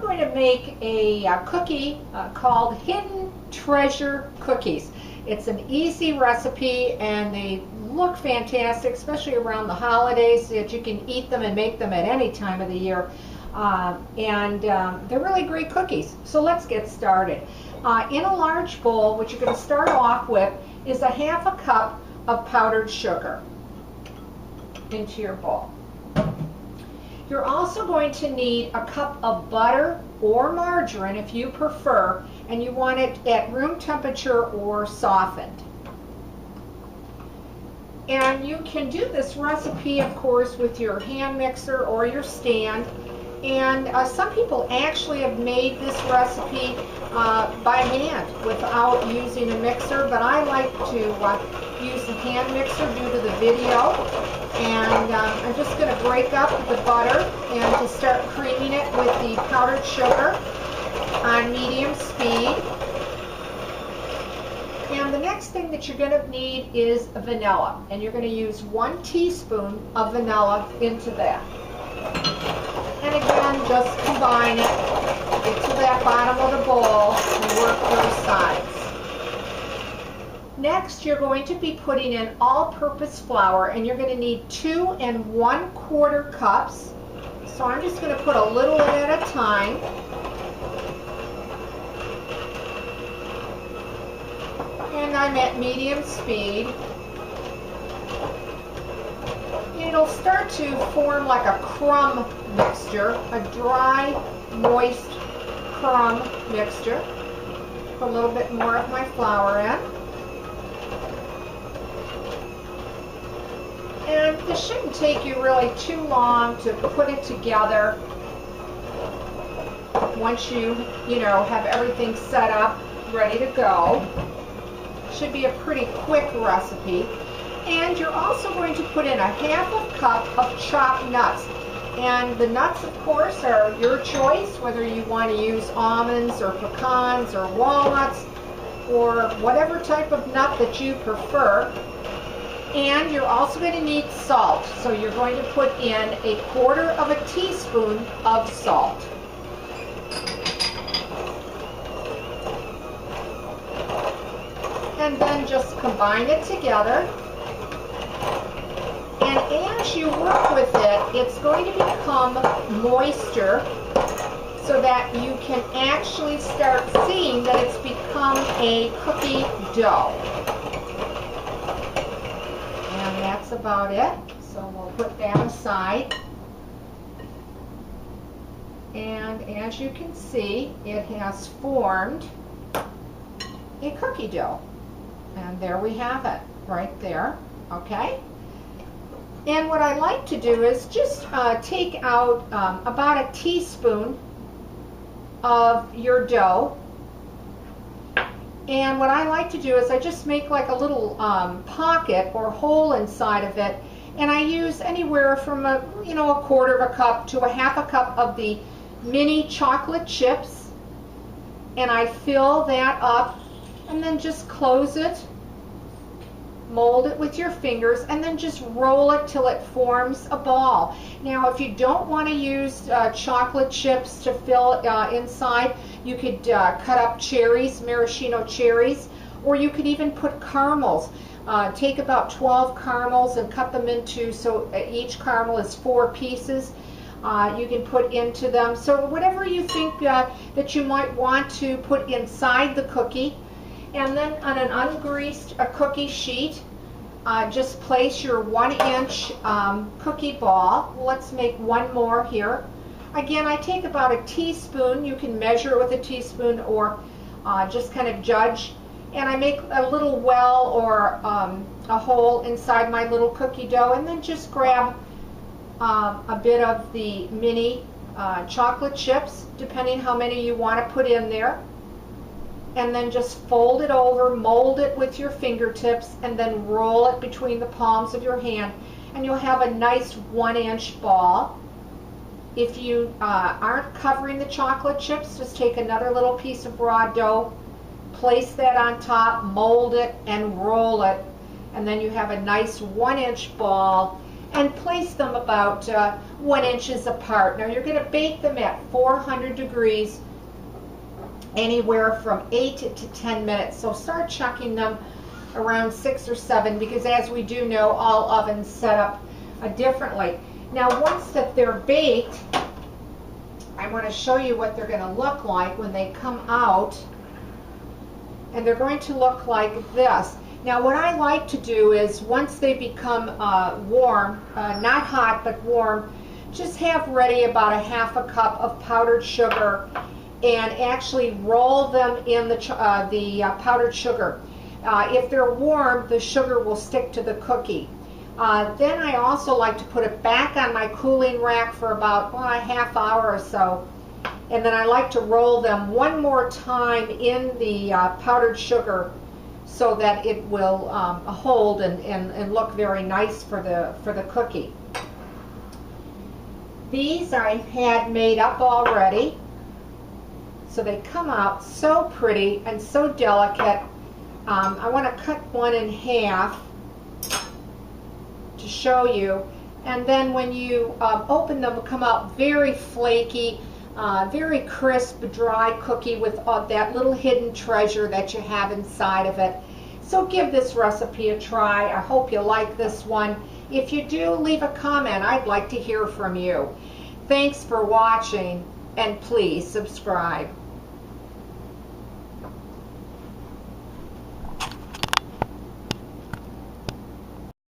going to make a cookie called Hidden Treasure Cookies. It's an easy recipe and they look fantastic, especially around the holidays, so that you can eat them and make them at any time of the year. They're really great cookies. So let's get started. In a large bowl, what you're going to start off with is a half a cup of powdered sugar into your bowl. You're also going to need a cup of butter or margarine if you prefer, and you want it at room temperature or softened. And you can do this recipe, of course, with your hand mixer or your stand. And some people actually have made this recipe by hand without using a mixer, but I like to use the hand mixer due to the video. And I'm just going to break up the butter and to start creaming it with the powdered sugar on medium speed. And the next thing that you're going to need is vanilla, and you're going to use 1 teaspoon of vanilla into that. And again, just combine it, get to that bottom of the bowl, and work those sides. Next, you're going to be putting in all-purpose flour, and you're going to need 2 1/4 cups. So I'm just going to put a little in at a time. And I'm at medium speed. It'll start to form like a crumb mixture, a dry, moist crumb mixture. Put a little bit more of my flour in. And this shouldn't take you really too long to put it together. Once you have everything set up, ready to go. Should be a pretty quick recipe. And you're also going to put in a half a cup of chopped nuts. And the nuts, of course, are your choice, whether you want to use almonds or pecans or walnuts or whatever type of nut that you prefer. And you're also going to need salt. So you're going to put in 1/4 teaspoon of salt. And then just combine it together. And as you work with it, it's going to become moister so that you can actually start seeing that it's become a cookie dough. And that's about it. So we'll put that aside. And as you can see, it has formed a cookie dough. And there we have it, right there, okay? And what I like to do is just take out about a teaspoon of your dough. And what I like to do is I just make like a little pocket or hole inside of it. And I use anywhere from a 1/4 cup to a half a cup of the mini chocolate chips. And I fill that up. And then just close it, mold it with your fingers, and then just roll it till it forms a ball. Now, if you don't want to use chocolate chips to fill inside, you could cut up cherries, maraschino cherries, or you could even put caramels. Take about 12 caramels and cut them into, so each caramel is 4 pieces. You can put into them. So whatever you think that you might want to put inside the cookie. And then on an ungreased cookie sheet, just place your 1-inch cookie ball. Let's make one more here. Again, I take about a teaspoon. You can measure it with a teaspoon or just kind of judge. And I make a little well or a hole inside my little cookie dough, and then just grab a bit of the mini chocolate chips, depending how many you want to put in there. And then just fold it over, mold it with your fingertips, and then roll it between the palms of your hand, and you'll have a nice 1-inch ball. If you aren't covering the chocolate chips, just take another little piece of raw dough, place that on top, mold it, and roll it, and then you have a nice 1-inch ball. and place them about 1 inches apart. Now you're going to bake them at 400 degrees anywhere from 8 to 10 minutes. So start chucking them around 6 or 7, because as we do know, all ovens set up differently. Now once that they're baked, I want to show you what they're going to look like when they come out. And they're going to look like this. Now what I like to do is, once they become warm, not hot but warm, just have ready about 1/2 cup of powdered sugar and actually roll them in the powdered sugar. If they're warm, the sugar will stick to the cookie. Then I also like to put it back on my cooling rack for about a half hour or so. And then I like to roll them one more time in the powdered sugar so that it will hold and look very nice for the cookie. These I had made up already, so they come out so pretty and so delicate. I want to cut one in half to show you, and then when you open them, it'll come out very flaky, very crisp, dry cookie with that little hidden treasure that you have inside of it. So give this recipe a try. I hope you like this one. If you do, leave a comment. I'd like to hear from you. Thanks for watching, and please subscribe.